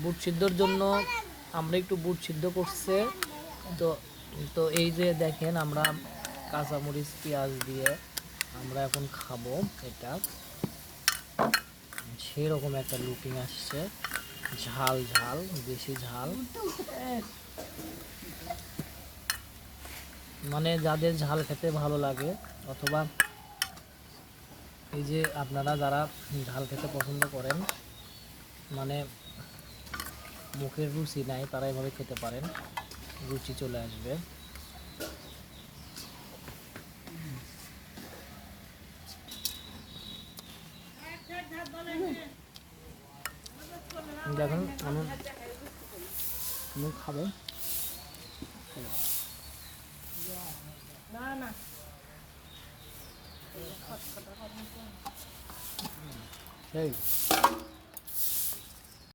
বুট সিদ্ধর জন্য আমরা একটু বুট সিদ্ধ করছে। তো তো এই যে দেখেন আমরা কাঁচামরিচ পেঁয়াজ দিয়ে আমরা এখন খাবো। এটা সেরকম একটা লুকিং আসছে, ঝাল ঝাল, বেশি ঝাল। মানে যাদের ঝাল খেতে ভালো লাগে, অথবা এই যে আপনারা যারা ঝাল খেতে পছন্দ করেন, মানে মুখের রুচি নাই, তারা এভাবে খেতে পারেন, রুচি চলে আসবে। দেখুন আমি খাবো। এই